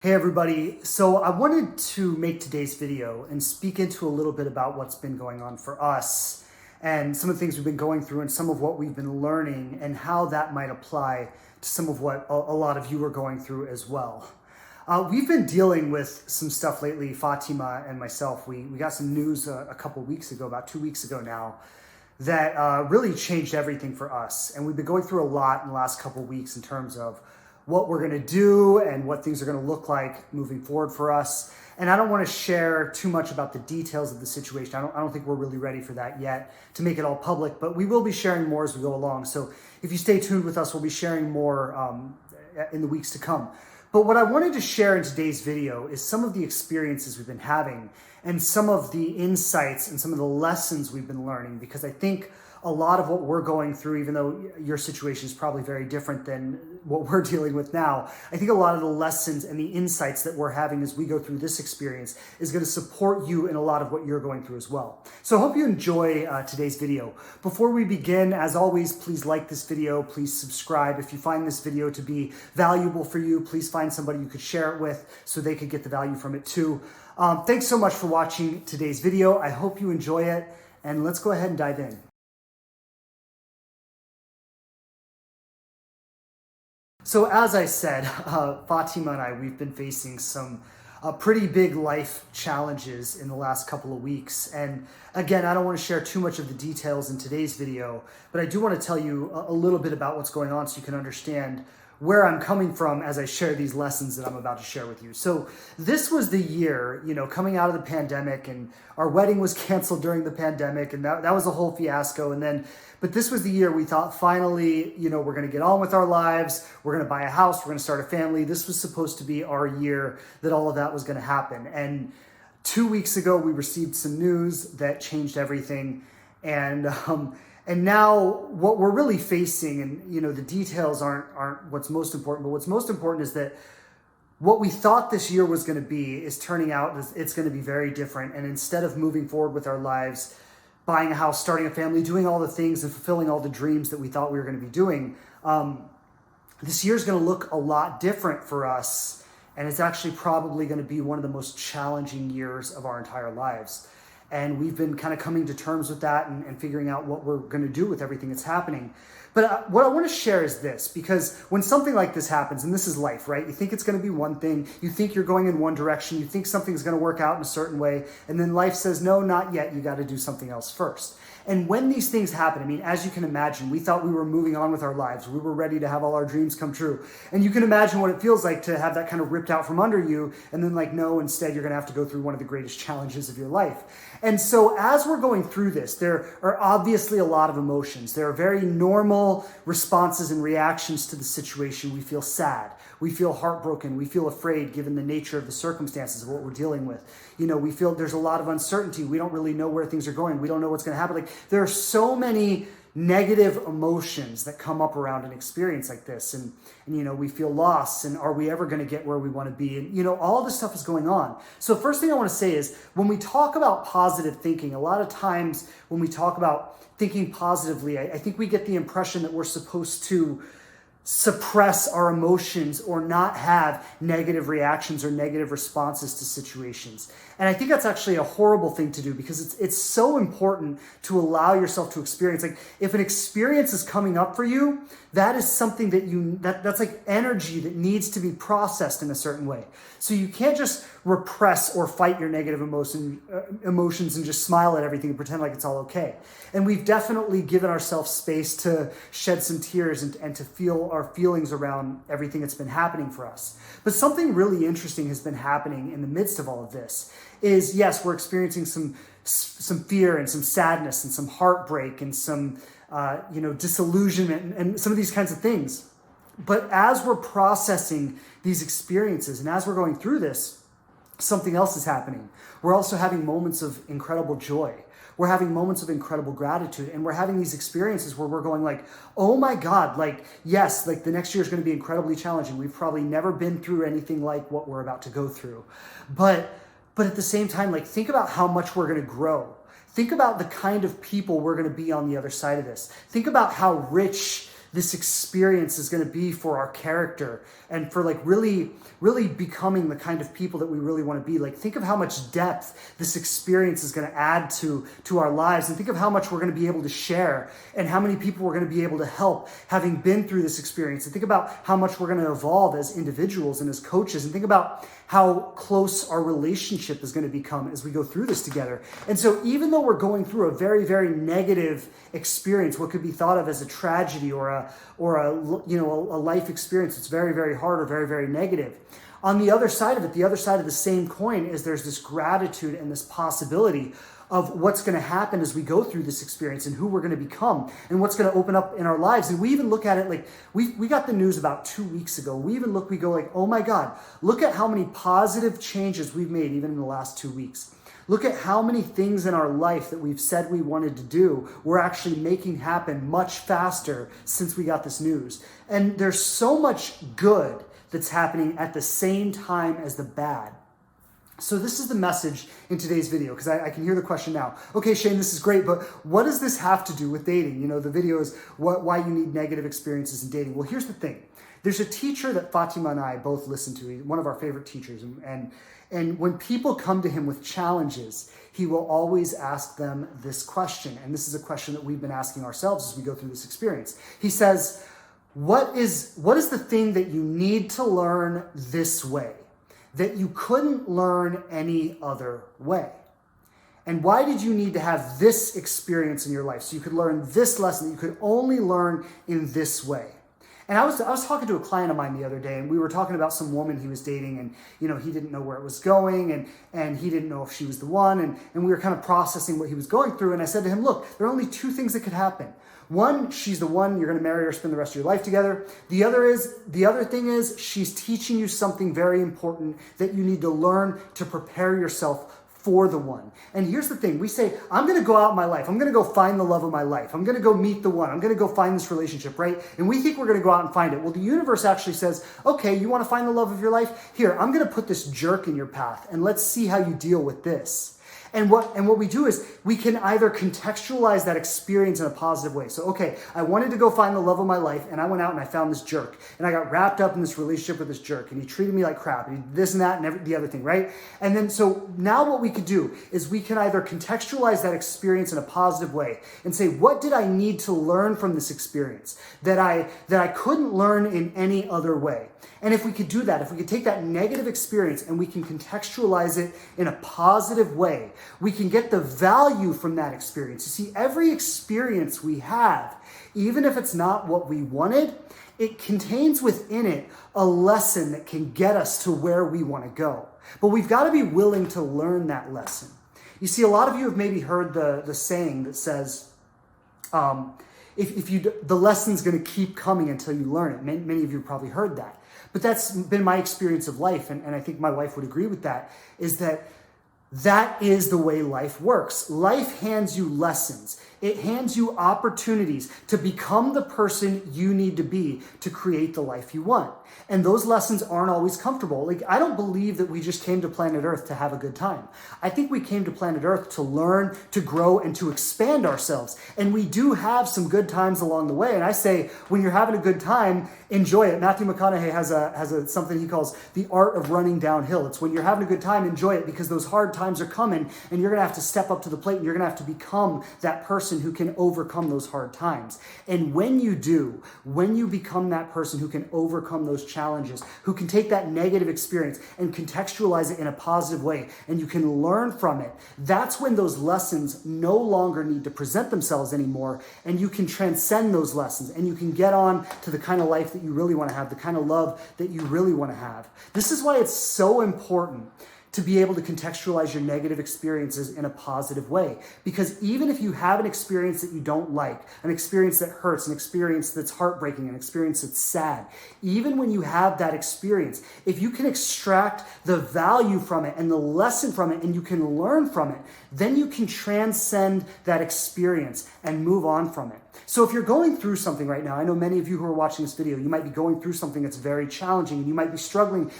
Hey everybody, so I wanted to make today's video and speak into a little bit about what's been going on for us and some of the things we've been going through and some of what we've been learning and how that might apply to some of what a lot of you are going through as well. We've been dealing with some stuff lately, Fatima and myself. We got some news a couple weeks ago, about 2 weeks ago now, that really changed everything for us. And we've been going through a lot in the last couple weeks in terms of what we're going to do and what things are going to look like moving forward for us. And I don't want to share too much about the details of the situation. I don't think we're really ready for that yet to make it all public, but we will be sharing more as we go along. So if you stay tuned with us, we'll be sharing more in the weeks to come. But what I wanted to share in today's video is some of the experiences we've been having and some of the insights and some of the lessons we've been learning, because I think a lot of what we're going through, even though your situation is probably very different than what we're dealing with now, I think a lot of the lessons and the insights that we're having as we go through this experience is going to support you in a lot of what you're going through as well. So I hope you enjoy today's video. Before we begin, as always, please like this video, please subscribe. If you find this video to be valuable for you, please find somebody you could share it with so they could get the value from it too. Thanks so much for watching today's video. I hope you enjoy it, and let's go ahead and dive in. So as I said, Fatima and I, we've been facing some pretty big life challenges in the last couple of weeks. And again, I don't want to share too much of the details in today's video, but I do want to tell you a little bit about what's going on so you can understand where I'm coming from as I share these lessons that I'm about to share with you. So this was the year, coming out of the pandemic, and our wedding was canceled during the pandemic, and that was a whole fiasco. But this was the year we thought finally, we're going to get on with our lives. We're going to buy a house. We're going to start a family. This was supposed to be our year that all of that was going to happen. And 2 weeks ago, we received some news that changed everything. And now what we're really facing, and the details aren't what's most important, but what's most important is that what we thought this year was going to be is turning out it's going to be very different. And instead of moving forward with our lives, buying a house, starting a family, doing all the things and fulfilling all the dreams that we thought we were going to be doing, this year is going to look a lot different for us. And it's actually probably going to be one of the most challenging years of our entire lives. And we've been kind of coming to terms with that and figuring out what we're going to do with everything that's happening. But what I want to share is this, because when something like this happens, and this is life, right? You think it's going to be one thing, you think you're going in one direction, you think something's going to work out in a certain way, and then life says, no, not yet, you got to do something else first. And when these things happen, as you can imagine, we thought we were moving on with our lives. We were ready to have all our dreams come true. And you can imagine what it feels like to have that kind of ripped out from under you, and then no, instead you're going to have to go through one of the greatest challenges of your life. And so as we're going through this, there are obviously a lot of emotions. There are very normal responses and reactions to the situation. We feel sad. We feel heartbroken. We feel afraid given the nature of the circumstances of what we're dealing with. We feel there's a lot of uncertainty. We don't really know where things are going. We don't know what's going to happen. There are so many negative emotions that come up around an experience like this. And we feel lost, and are we ever going to get where we want to be? And, all this stuff is going on. So first thing I want to say is when we talk about positive thinking, a lot of times when we talk about thinking positively, I think we get the impression that we're supposed to suppress our emotions or not have negative reactions or negative responses to situations. And I think that's actually a horrible thing to do, because it's so important to allow yourself to experience. If an experience is coming up for you, that is something that's like energy that needs to be processed in a certain way. So you can't just repress or fight your negative emotions and just smile at everything and pretend like it's all okay. And we've definitely given ourselves space to shed some tears and to feel our feelings around everything that's been happening for us. But something really interesting has been happening in the midst of all of this. Is yes, we're experiencing some fear and some sadness and some heartbreak and some disillusionment and some of these kinds of things. But as we're processing these experiences and as we're going through this, something else is happening. We're also having moments of incredible joy. We're having moments of incredible gratitude, and we're having these experiences where we're going oh my God, yes, the next year is going to be incredibly challenging. We've probably never been through anything like what we're about to go through. But at the same time, think about how much we're going to grow. Think about the kind of people we're going to be on the other side of this. Think about how rich this experience is going to be for our character and for like really becoming the kind of people that we really want to be. Like, think of how much depth this experience is going to add to our lives, and think of how much we're going to be able to share and how many people we're going to be able to help having been through this experience, and think about how much we're going to evolve as individuals and as coaches, and think about how close our relationship is going to become as we go through this together. And so even though we're going through a very, very negative experience, what could be thought of as a tragedy or a life experience that's very, very hard or very, very negative, on the other side of it, the other side of the same coin is there's this gratitude and this possibility of what's going to happen as we go through this experience and who we're going to become and what's going to open up in our lives. And we even look at it like we got the news about 2 weeks ago. We go like, oh my God, look at how many positive changes we've made even in the last 2 weeks. Look at how many things in our life that we've said we wanted to do, we're actually making happen much faster since we got this news. And there's so much good that's happening at the same time as the bad. So this is the message in today's video, because I can hear the question now. Okay, Shane, this is great, but what does this have to do with dating? The video is why you need negative experiences in dating. Well, here's the thing. There's a teacher that Fatima and I both listen to, one of our favorite teachers, and when people come to him with challenges, he will always ask them this question, and this is a question that we've been asking ourselves as we go through this experience. He says, what is the thing that you need to learn this way that you couldn't learn any other way? And why did you need to have this experience in your life so you could learn this lesson that you could only learn in this way? And I was talking to a client of mine the other day, and we were talking about some woman he was dating, and he didn't know where it was going, and he didn't know if she was the one, and we were kind of processing what he was going through. And I said to him, look, there are only two things that could happen. One, she's the one, you're going to marry her, spend the rest of your life together. The other thing is she's teaching you something very important that you need to learn to prepare yourself for the one. And here's the thing. We say, I'm going to go out in my life. I'm going to go find the love of my life. I'm going to go meet the one. I'm going to go find this relationship, right? And we think we're going to go out and find it. Well, the universe actually says, okay, you want to find the love of your life? Here, I'm going to put this jerk in your path, and let's see how you deal with this. And what we do is we can either contextualize that experience in a positive way. So, okay, I wanted to go find the love of my life, and I went out and I found this jerk, and I got wrapped up in this relationship with this jerk, and he treated me like crap, and he did this and that and the other thing, right? And then so now what we could do is we can either contextualize that experience in a positive way and say, what did I need to learn from this experience that I couldn't learn in any other way? And if we could do that, if we could take that negative experience and we can contextualize it in a positive way, we can get the value from that experience. You see, every experience we have, even if it's not what we wanted, it contains within it a lesson that can get us to where we want to go. But we've got to be willing to learn that lesson. You see, a lot of you have maybe heard the saying that says, the lesson's going to keep coming until you learn it. Many of you have probably heard that. But that's been my experience of life, and I think my wife would agree with that, is that is the way life works. Life hands you lessons. It hands you opportunities to become the person you need to be to create the life you want. And those lessons aren't always comfortable. Like, I don't believe that we just came to planet Earth to have a good time. I think we came to planet Earth to learn, to grow, and to expand ourselves. And we do have some good times along the way. And I say, when you're having a good time, enjoy it. Matthew McConaughey has something he calls the art of running downhill. It's when you're having a good time, enjoy it, because those hard times are coming, and you're going to have to step up to the plate, and you're going to have to become that person who can overcome those hard times. And when you do, when you become that person who can overcome those challenges, who can take that negative experience and contextualize it in a positive way, and you can learn from it, that's when those lessons no longer need to present themselves anymore, and you can transcend those lessons, and you can get on to the kind of life that you really want to have, the kind of love that you really want to have. This is why it's so important to be able to contextualize your negative experiences in a positive way. Because even if you have an experience that you don't like, an experience that hurts, an experience that's heartbreaking, an experience that's sad, even when you have that experience, if you can extract the value from it and the lesson from it, and you can learn from it, then you can transcend that experience and move on from it. So if you're going through something right now, I know many of you who are watching this video, you might be going through something that's very challenging, and you might be struggling,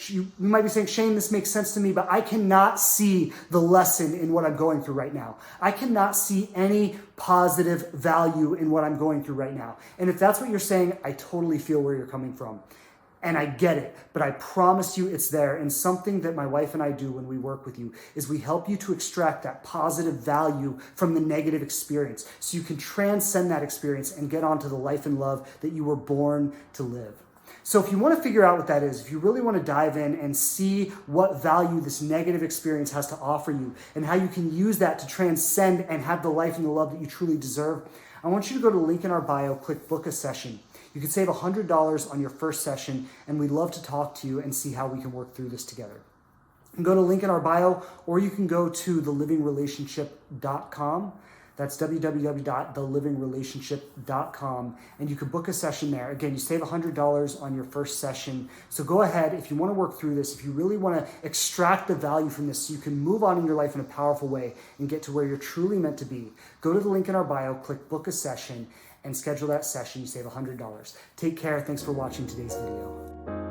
you might be saying, Shane, this makes sense sense to me, but I cannot see the lesson in what I'm going through right now. I cannot see any positive value in what I'm going through right now. And if that's what you're saying, I totally feel where you're coming from. And I get it, but I promise you it's there. And something that my wife and I do when we work with you is we help you to extract that positive value from the negative experience so you can transcend that experience and get onto the life and love that you were born to live. So if you want to figure out what that is, if you really want to dive in and see what value this negative experience has to offer you and how you can use that to transcend and have the life and the love that you truly deserve, I want you to go to the link in our bio, click book a session. You can save $100 on your first session, and we'd love to talk to you and see how we can work through this together. You can go to the link in our bio, or you can go to thelivingrelationship.com. That's www.thelivingrelationship.com, and you can book a session there. Again, you save $100 on your first session. So go ahead, if you want to work through this, if you really want to extract the value from this so you can move on in your life in a powerful way and get to where you're truly meant to be, go to the link in our bio, click book a session, and schedule that session. You save $100. Take care. Thanks for watching today's video.